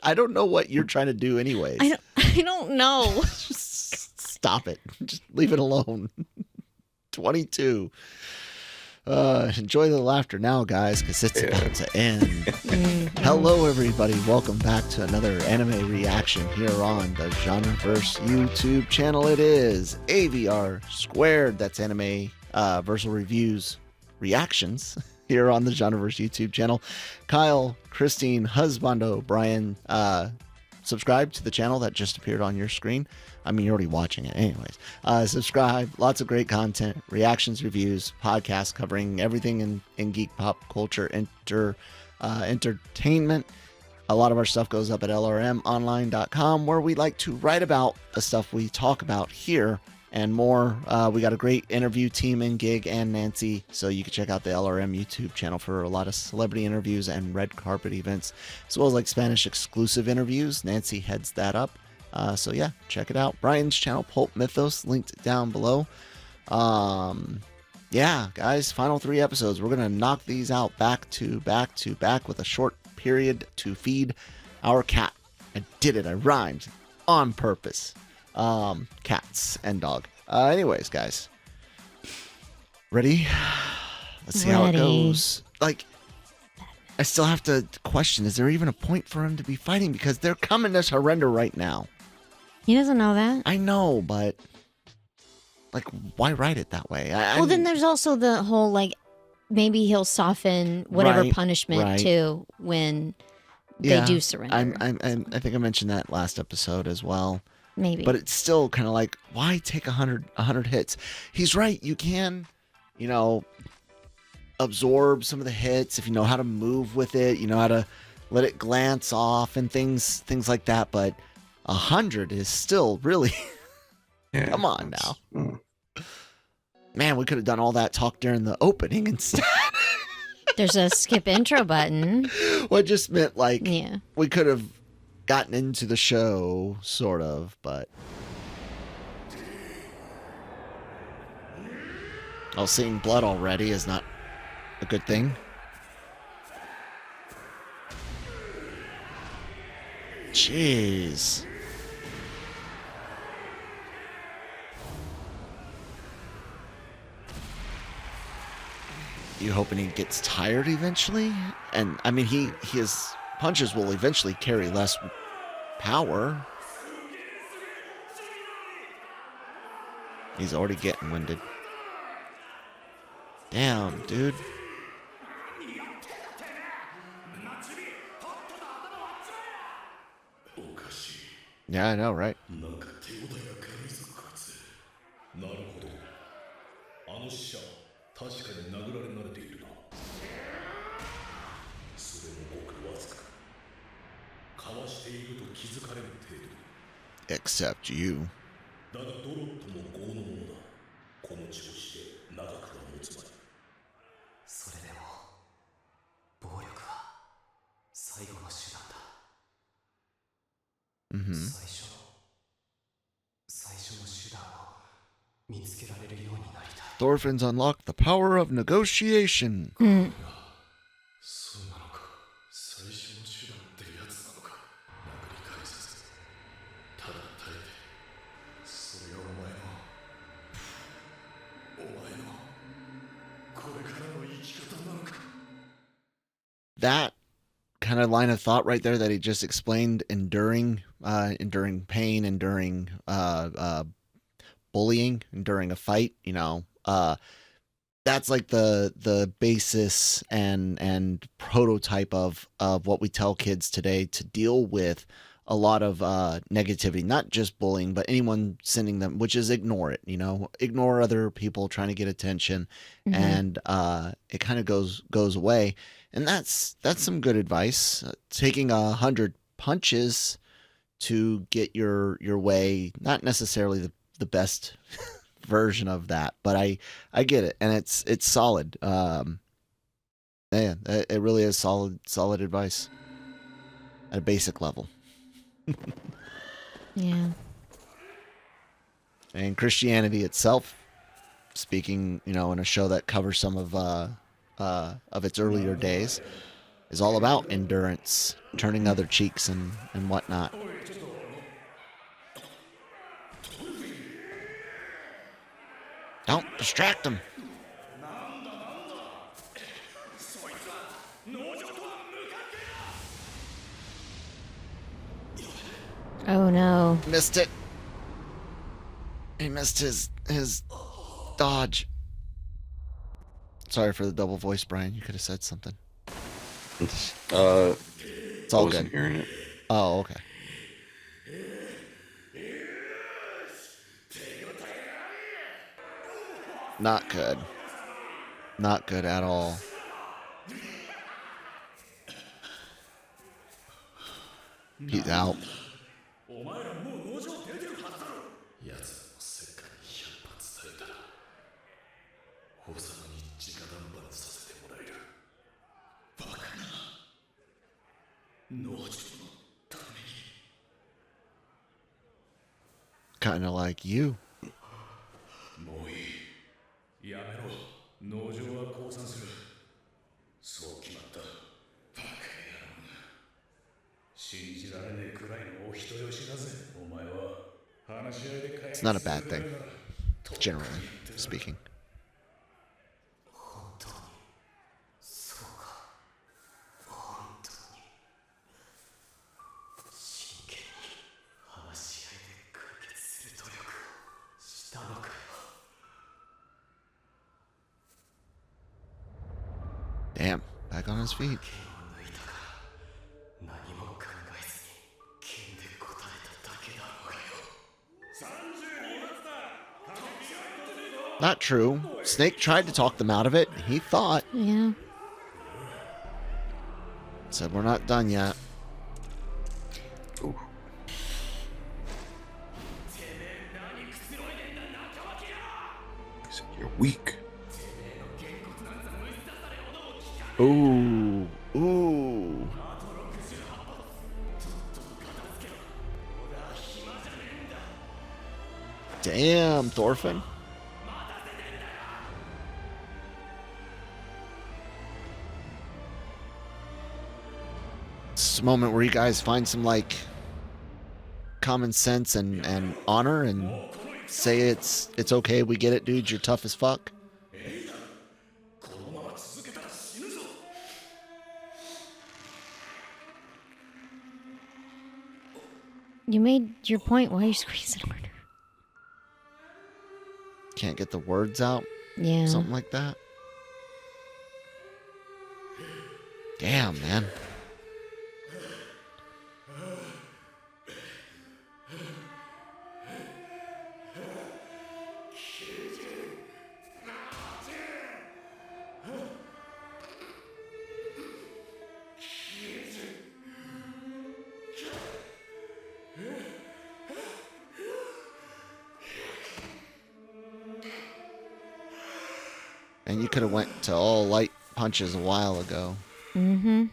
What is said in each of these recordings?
I don't know what you're trying to do anyways. I don't know. Stop it. Just leave it alone. 22. Enjoy the laughter now, guys, because it's about to end. Hello, everybody. Welcome back to another anime reaction here on the Genreverse YouTube channel. It is AVR2. That's Anime Versal Reviews Reactions here on the Genreverse YouTube channel. Kyle, Christine, Husbando, Brian, subscribe to the channel that just appeared on your screen. I mean, you're already watching it anyways. Subscribe. Lots of great content, reactions, reviews, podcasts covering everything in geek pop culture, entertainment. A lot of our stuff goes up at lrmonline.com, where we like to write about the stuff we talk about here and more. We got a great interview team in Gig and Nancy, so you can check out the LRM YouTube channel for a lot of celebrity interviews and red carpet events, as well as like Spanish exclusive interviews. Nancy heads that up. So yeah, check it out. Brian's channel, Pulp Mythos, linked down below. Yeah, guys, final 3 episodes. We're gonna knock these out back to back to back with a short period to feed our cat. I did it. I rhymed on purpose. Cats and dog. Anyways, guys, ready? Let's see how it goes. Like, I still have to question, is there even a point for him to be fighting? Because they're coming to surrender right now. He doesn't know that. I know, but like, why write it that way? Well, then there's also the whole, like, maybe he'll soften whatever punishment too when they do surrender. I think I mentioned that last episode as well. Maybe. But it's still kind of like, why take 100 hits? He's right. You can, you know, absorb some of the hits if you know how to move with it, you know how to let it glance off and things like that. But 100 is still really come on now. Man, we could have done all that talk during the opening instead. There's a skip intro button. Well, it just meant like we could have gotten into the show, sort of, but seeing blood already is not a good thing. Jeez. You hoping he gets tired eventually? And I mean, his punches will eventually carry less power. He's already getting winded. Damn, dude. Yeah, I know, right? Except you. Thorfinn's unlocked the power of negotiation. That kind of line of thought right there that he just explained, enduring pain, enduring bullying, enduring a fight, you know, that's like the basis and prototype of what we tell kids today to deal with a lot of negativity, not just bullying, but anyone sending them, which is ignore it, you know, ignore other people trying to get attention, and it kind of goes away. And that's some good advice. Taking 100 punches to get your way, not necessarily the best version of that, but I get it, and it's solid. Man, it really is solid advice at a basic level. Yeah. And Christianity itself, speaking, you know, in a show that covers some of its earlier days, is all about endurance, turning other cheeks and whatnot. Don't distract him. Oh no. Missed it. He missed his dodge. Sorry for the double voice, Brian. You could have said something. It's all I wasn't good. hearing it. Oh, okay. Not good. Not good at all. He's out. Kind of like you. It's not a bad thing, generally speaking. Damn, back on his feet. Not true. Snake tried to talk them out of it. He thought. Yeah. Said, we're not done yet. Ooh. He said, you're weak. Ooh. Ooh. Damn, Thorfinn. This moment where you guys find some, like, common sense and honor and say it's okay, we get it, dude, you're tough as fuck. You made your point. Why are you squeezing harder? Can't get the words out? Yeah. Something like that? Damn, man. And you could have went to all light punches a while ago. Mm-hmm.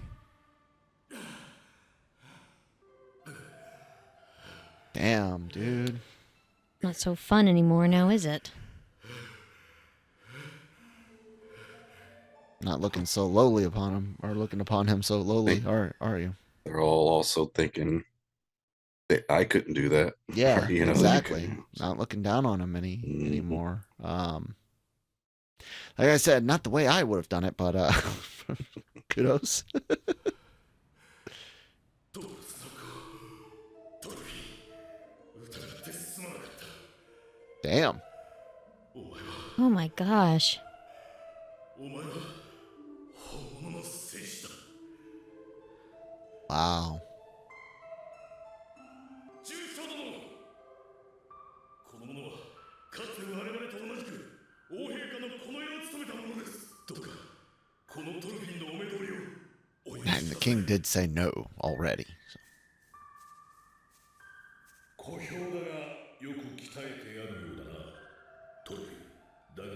Damn, dude. Not so fun anymore now, is it? Not looking so lowly upon him, or looking upon him so lowly, are you? They're all also thinking that I couldn't do that. Yeah, Or, you know, exactly. Not looking down on him anymore. Like I said, not the way I would have done it, but kudos. Damn. Oh my gosh. Wow. And the king did say no already. So. 小兵だがよく鍛えてあるようだなトルフィンだが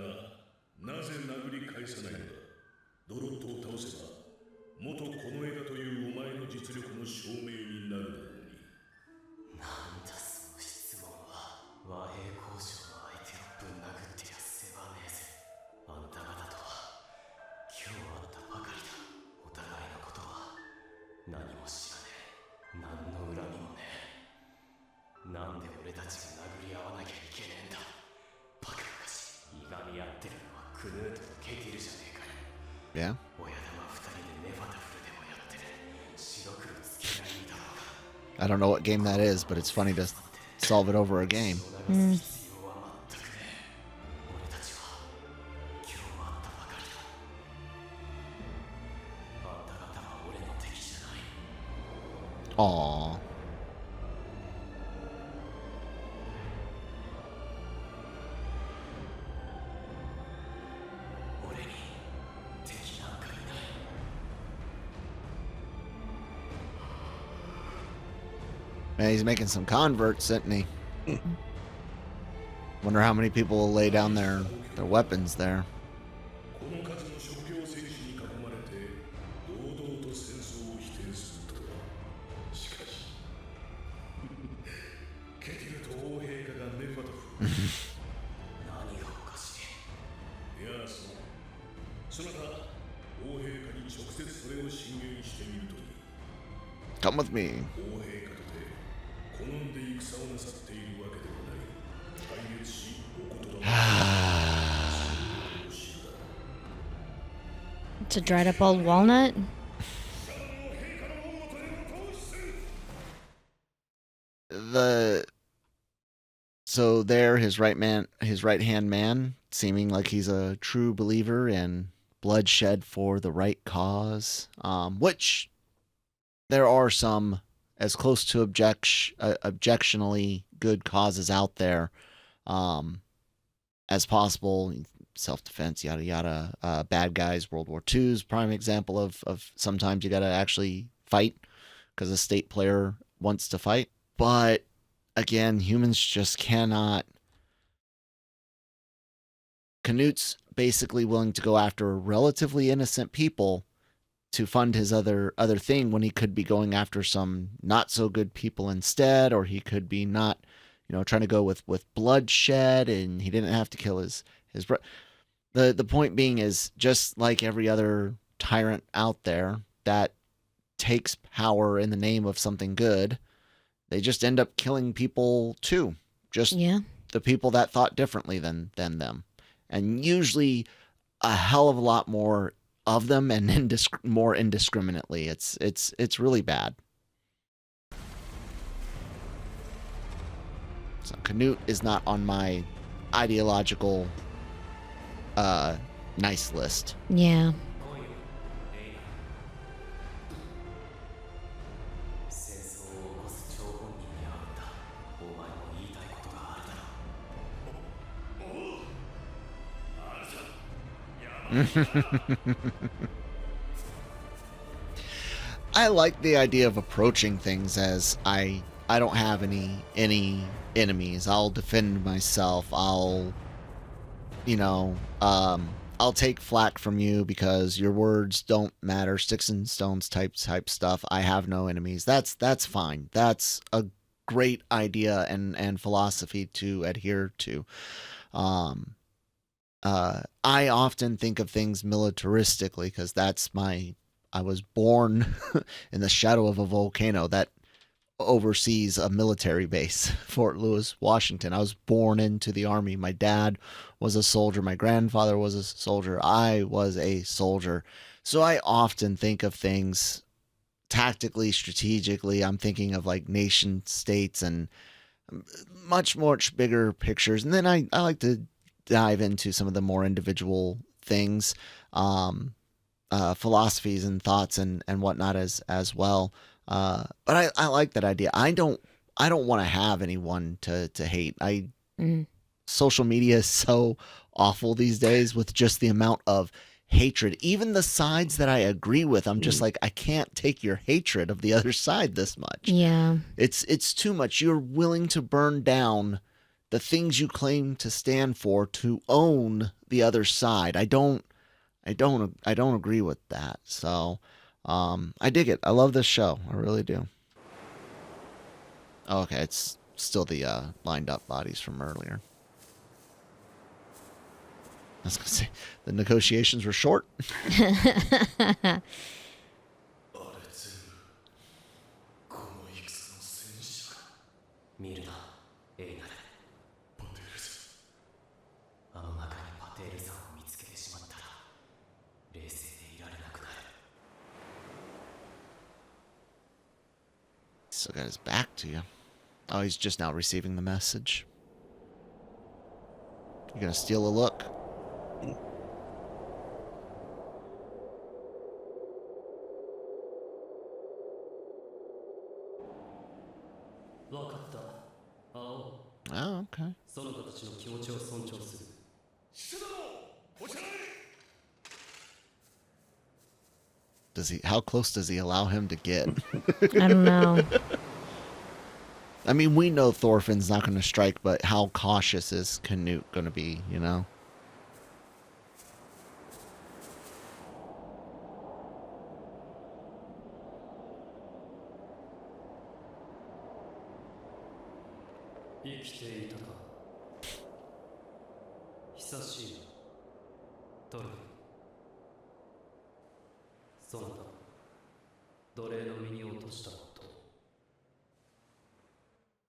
なぜ殴り返さないのだドロットを倒せば元この枝というお前の実力の証明になるだろうになんだその質問は和平交渉の相手をぶん殴ってやせばねえぜあんた方とは今日会ったばかりだお互いのことは Yeah. I don't know what game that is, but it's funny to solve it over a game. Aww. Man, he's making some converts, isn't he? Wonder how many people will lay down their weapons there. Come with me. It's a dried up old walnut. So there, his right hand man, seeming like he's a true believer in bloodshed for the right cause, which there are some as close to objectionably good causes out there as possible. Self-defense, yada yada. Bad guys, World War II is prime example of sometimes you gotta actually fight because a state player wants to fight. But again, humans just cannot. Canute's basically willing to go after relatively innocent people to fund his other thing when he could be going after some not so good people instead, or he could be not, trying to go with bloodshed, and he didn't have to kill his brother. The point being is, just like every other tyrant out there that takes power in the name of something good, they just end up killing people too. Just the people that thought differently than them. And usually a hell of a lot more of them, and more indiscriminately. It's really bad. So Canute is not on my ideological nice list. Yeah. I like the idea of approaching things as I don't have any enemies. I'll defend myself. I'll take flack from you because your words don't matter. Sticks and stones type stuff. I have no enemies. That's fine. That's a great idea and philosophy to adhere to. I often think of things militaristically because I was born in the shadow of a volcano that oversees a military base, Fort Lewis, Washington. I was born into the Army. My dad was a soldier. My grandfather was a soldier. I was a soldier. So I often think of things tactically, strategically. I'm thinking of like nation states and much bigger pictures. And then I like to dive into some of the more individual things, philosophies and thoughts and whatnot as well. But I like that idea. I don't want to have anyone to hate. Social media is so awful these days with just the amount of hatred. Even the sides that I agree with, I'm just like, I can't take your hatred of the other side this much. Yeah. It's too much. You're willing to burn down the things you claim to stand for to own the other side. I don't agree with that. So I dig it. I love this show. I really do. Oh, okay, it's still the lined up bodies from earlier. I was gonna say the negotiations were short. Still got his back to you. Oh, he's just now receiving the message. You gonna steal a look? Oh, okay. Does he? How close does he allow him to get? I don't know. I mean, we know Thorfinn's not going to strike, but how cautious is Canute going to be, you know?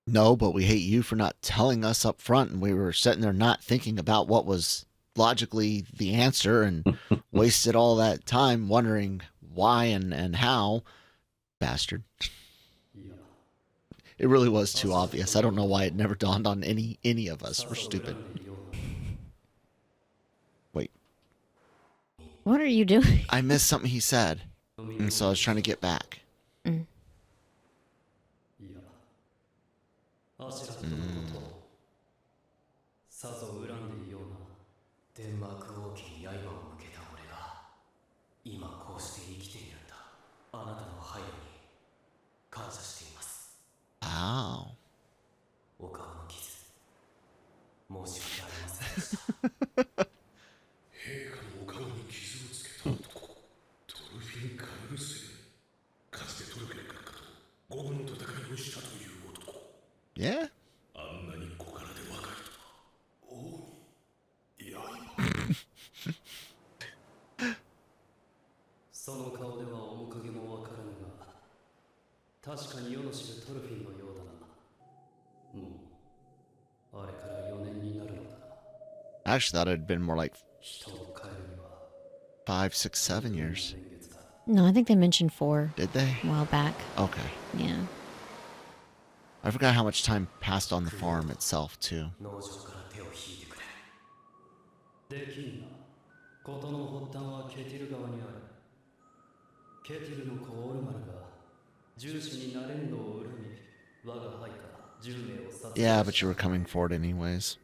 No, but we hate you for not telling us up front, and we were sitting there not thinking about what was logically the answer and wasted all that time wondering why and how. Bastard. It really was too obvious. I don't know why it never dawned on any of us. We're stupid. Wait. What are you doing? I missed something he said, and so I was trying to get back. Mm. Oh. Yeah. I actually thought it had been more like 5, 6, 7 years. No, I think they mentioned 4. Did they? A while back. Okay. Yeah. I forgot how much time passed on the farm itself, too. Yeah, but you were coming for it anyways.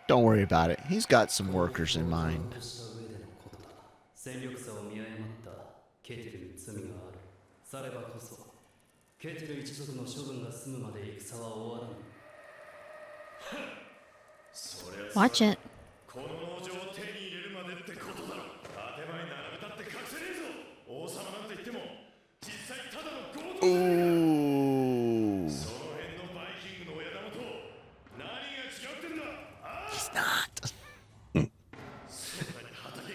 Don't worry about it. He's got some workers in mind. Watch it. Ooh. He's not.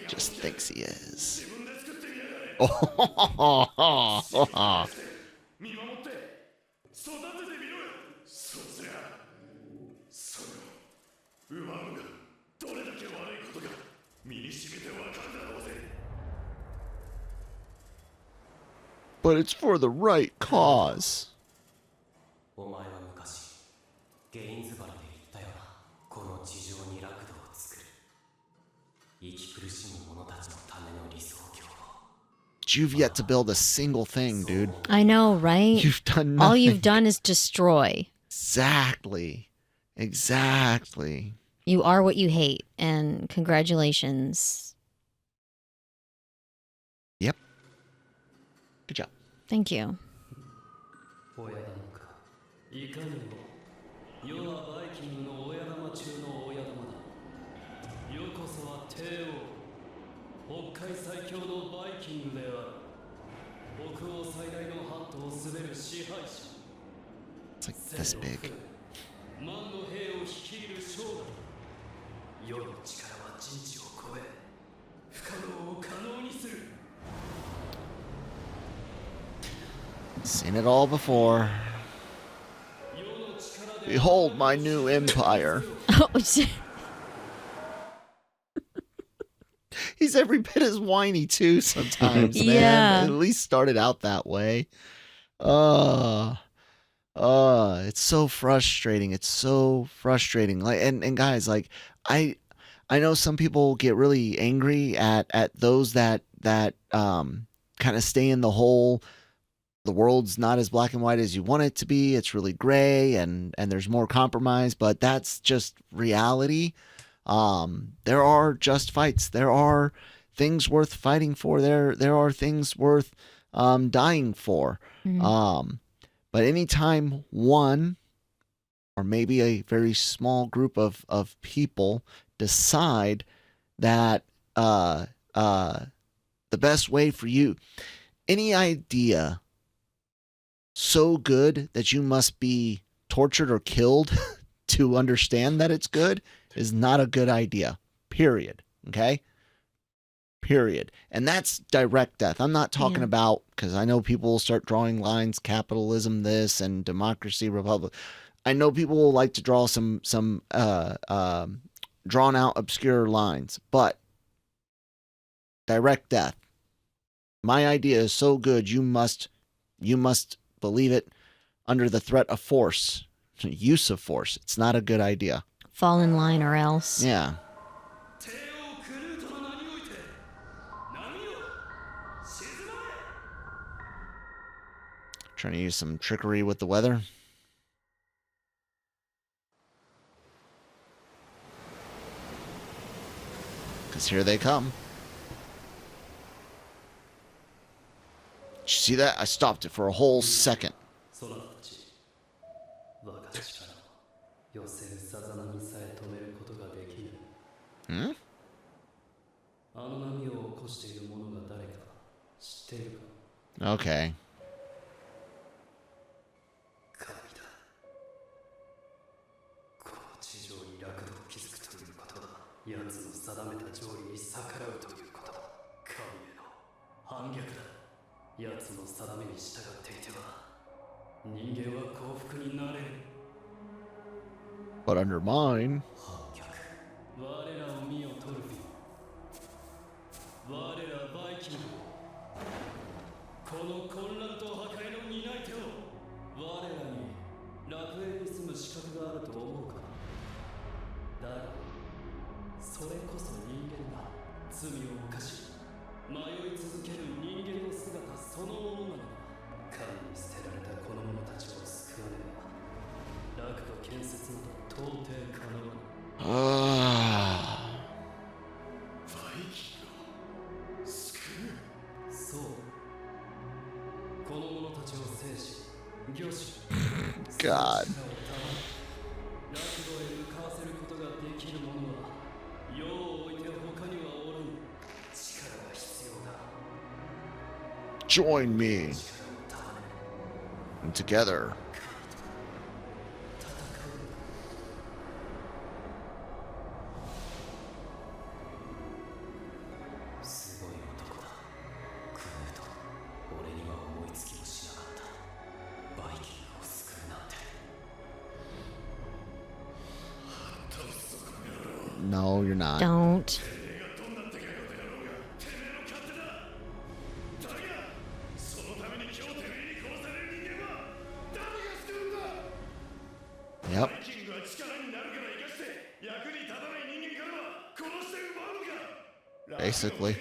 Just thinks he is. Oh. But it's for the right cause. You've yet to build a single thing, dude. I know, right? You've done nothing. All you've done is destroy. Exactly. Exactly. You are what you hate, and congratulations. Yep. Good job. Thank you. It's like this big. Seen it all before. Behold my new empire. Oh, He's every bit as whiny too sometimes, man. Yeah. At least started out that way. It's so frustrating. It's so frustrating. Like, and guys, like, I know some people get really angry at those that kind of stay in the whole, the world's not as black and white as you want it to be. It's really gray, and there's more compromise, but that's just reality. There are just fights. There are things worth fighting for. There are things worth dying for. Mhm. But anytime one, or maybe a very small group of people, decide that the best way for you, any idea so good that you must be tortured or killed to understand that it's good is not a good idea. Period. Okay? Period. And that's direct death. I'm not talking about, because I know people will start drawing lines, capitalism this and democracy, republic. I know people will like to draw some drawn out obscure lines, but direct death. My idea is so good you must believe it under the threat of force, use of force. It's not a good idea. Fall in line or else. Yeah. Trying to use some trickery with the weather. Because here they come. Did you see that? I stopped it for a whole second. Hmm? Okay. But under mine. God. Join me. And together. No, you're not. Don't. Yep. Basically.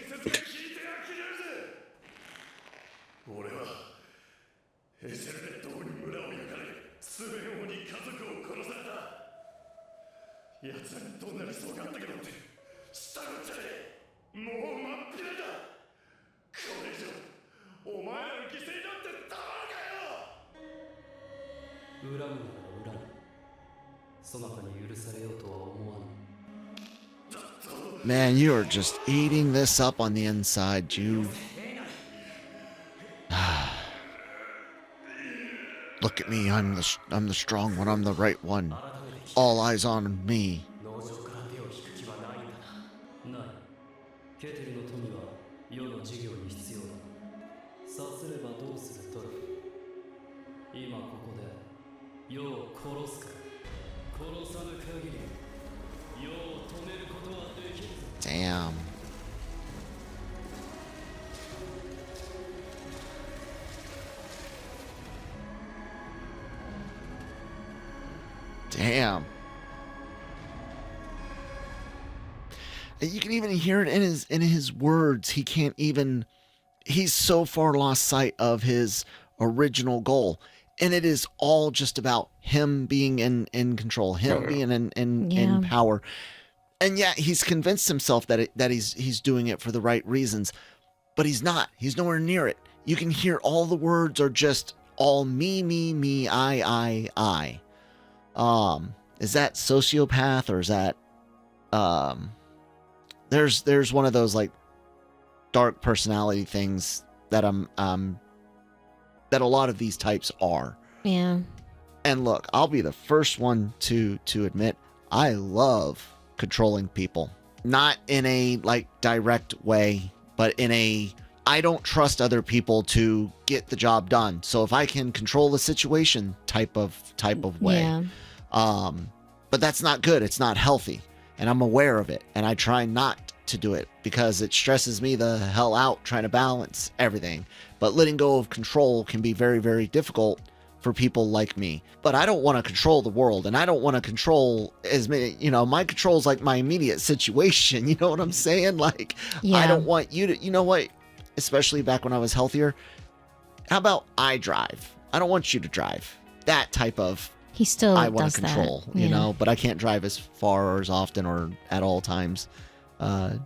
Man, you are just eating this up on the inside, you. Look at me, I'm the strong one, I'm the right one. All eyes on me. Damn. Damn. And you can even hear it in his words. He can't even, he's so far lost sight of his original goal. And it is all just about him being in control, him being in power. And yeah, he's convinced himself that he's doing it for the right reasons, but he's not. He's nowhere near it. You can hear all the words are just all me, I. Is that sociopath, or is that there's one of those like dark personality things that that a lot of these types are. Yeah. And look, I'll be the first one to admit I love controlling people. Not in a like direct way, but in a I don't trust other people to get the job done. So if I can control the situation type of way. Yeah. But that's not good. It's not healthy. And I'm aware of it. And I try not to do it because it stresses me the hell out trying to balance everything. But letting go of control can be very, very difficult for people like me. But I don't want to control the world, and I don't want to control as many, my control is like my immediate situation. You know what I'm saying? Like, yeah. I don't want you to, you know what? Especially back when I was healthier. How about I drive? I don't want you to drive. That type of he still I want does to control, that. but I can't drive as far or as often or at all times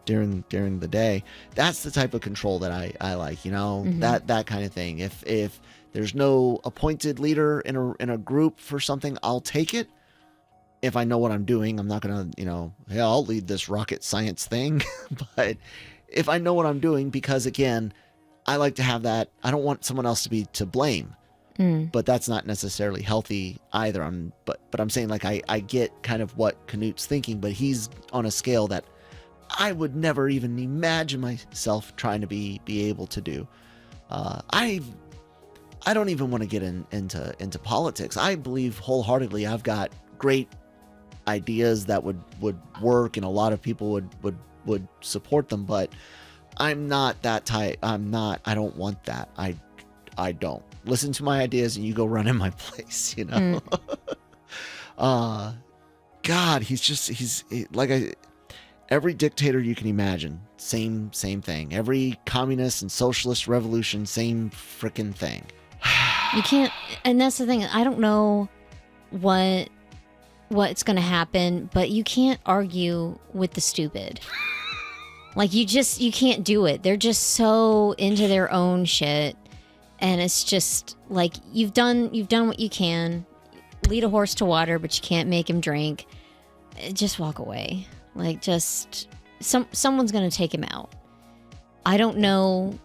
during the day. That's the type of control that I like, Mm-hmm. that kind of thing. If there's no appointed leader in a group for something, I'll take it. If I know what I'm doing, I'm not going to, I'll lead this rocket science thing. But if I know what I'm doing, because again, I like to have that, I don't want someone else to be to blame. But that's not necessarily healthy either. But I'm saying, like, I get kind of what Canute's thinking, but he's on a scale that I would never even imagine myself trying to be able to do. I don't even want to get into politics. I believe wholeheartedly I've got great ideas that would work, and a lot of people would support them, but I'm not that type. I don't want that. I don't. Listen to my ideas and you go run in my place, God, he's every dictator you can imagine, same thing. Every communist and socialist revolution, same freaking thing. You can't, and that's the thing. I don't know what's going to happen, but you can't argue with the stupid. Like, you can't do it. They're just so into their own shit. And it's just like, you've done what you can. Lead a horse to water, but you can't make him drink. Just walk away. Like, just someone's going to take him out. I don't know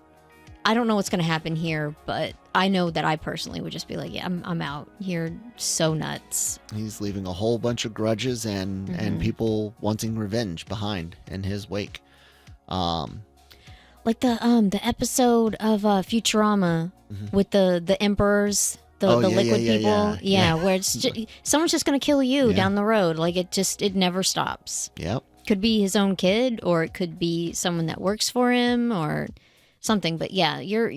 what's going to happen here, but I know that I personally would just be like, yeah, I'm out. You're so nuts. He's leaving a whole bunch of grudges and people wanting revenge behind in his wake. Like the episode of Futurama with the emperors, the liquid people. Yeah, where it's someone's just going to kill you down the road. Like, it never stops. Yep. Could be his own kid, or it could be someone that works for him or something. But yeah, your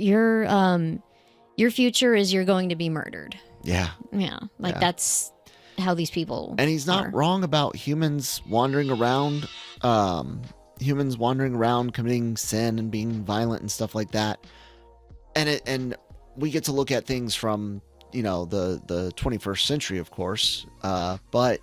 future is you're going to be murdered. Yeah. Yeah. Like, that's how these people And he's not wrong about humans wandering around committing sin and being violent and stuff like that. And we get to look at things from, the 21st century, of course. But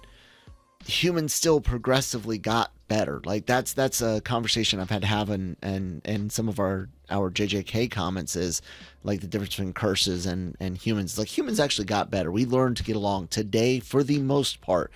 humans still progressively got better. Like, that's a conversation I've had to have in some of our JJK comments, is like the difference between curses and humans. Like, humans actually got better. We learned to get along. Today, for the most part,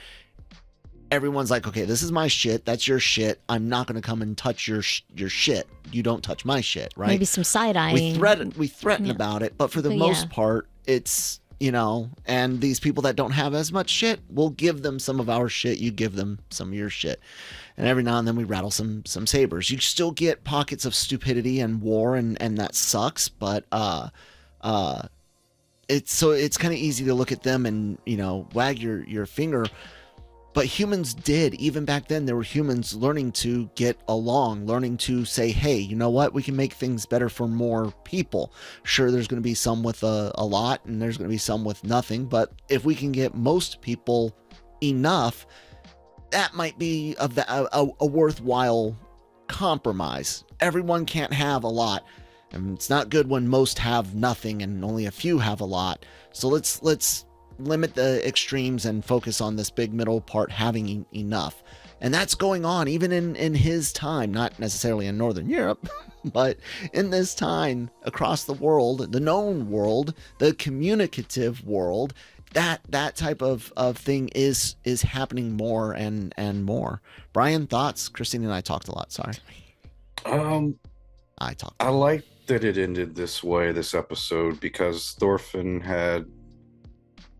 everyone's like, okay, this is my shit, that's your shit, I'm not going to come and touch your shit, you don't touch my shit, right? Maybe some side-eyeing. We threaten about it, but for the most part, it's, and these people that don't have as much shit, we'll give them some of our shit, you give them some of your shit. And every now and then we rattle some sabers. You still get pockets of stupidity and war, and that sucks, but it's kind of easy to look at them and, wag your finger. But humans did. Even back then, there were humans learning to get along, learning to say, hey, you know what? We can make things better for more people. Sure, there's going to be some with a lot, and there's going to be some with nothing. But if we can get most people enough, that might be a worthwhile compromise. Everyone can't have a lot. And it's not good when most have nothing and only a few have a lot. So let's limit the extremes and focus on this big middle part having enough. And that's going on even in his time, not necessarily in Northern Europe, but in this time across the world, the known world, the communicative world, that type of thing is happening more and more. Brian, thoughts? Christine and I talked a lot, sorry. I talked. I like that it ended this way, this episode, because Thorfinn had,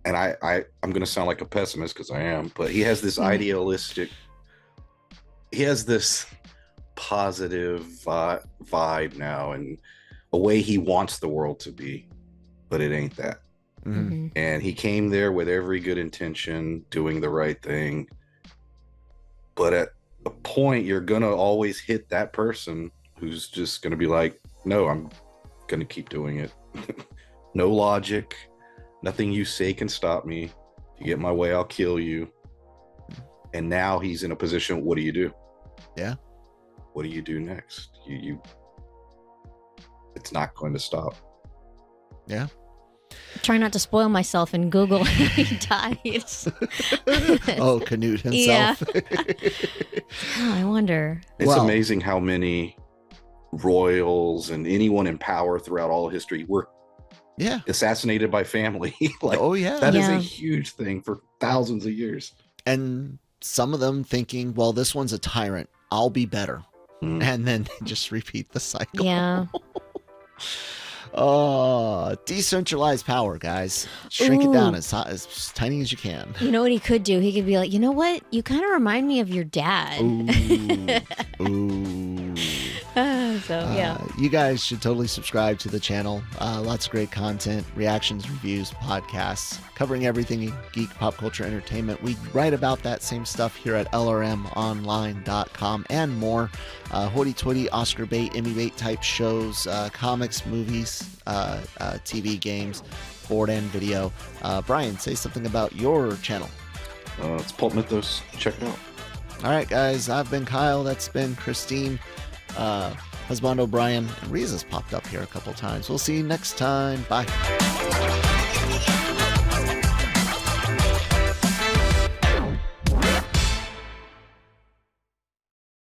and I'm going to sound like a pessimist because I am, but he has this idealistic, he has this positive vibe now and a way he wants the world to be, but it ain't that. Mm-hmm. And he came there with every good intention, doing the right thing. But at a point, you're going to always hit that person who's just going to be like, no, I'm going to keep doing it. No logic. Nothing you say can stop me. If you get my way, I'll kill you. And now he's in a position, what do you do? Yeah. What do you do next? You it's not going to stop. Yeah. Try not to spoil myself and Google he dies. Oh, Canute himself. Yeah. Oh, I wonder. It's amazing how many royals and anyone in power throughout all history were assassinated by family. Like, oh yeah, that is a huge thing for thousands of years. And some of them thinking, well, this one's a tyrant, I'll be better. And then they just repeat the cycle. Yeah. Oh, decentralized power, guys. Shrink it down as tiny as you can. You know what he could do? He could be like, you know what? You kind of remind me of your dad. Ooh. Yeah. You guys should totally subscribe to the channel. Lots of great content, reactions, reviews, podcasts, covering everything in geek, pop culture, entertainment. We write about that same stuff here at lrmonline.com and more. Hoity-toity, Oscar bait, Emmy bait type shows, comics, movies, TV, games, board and video. Brian, say something about your channel. It's Pulp Mythos. Check it out. All right, guys. I've been Kyle. That's been Christine. Husband O'Brien. And Riza's popped up here a couple times. We'll see you next time. Bye.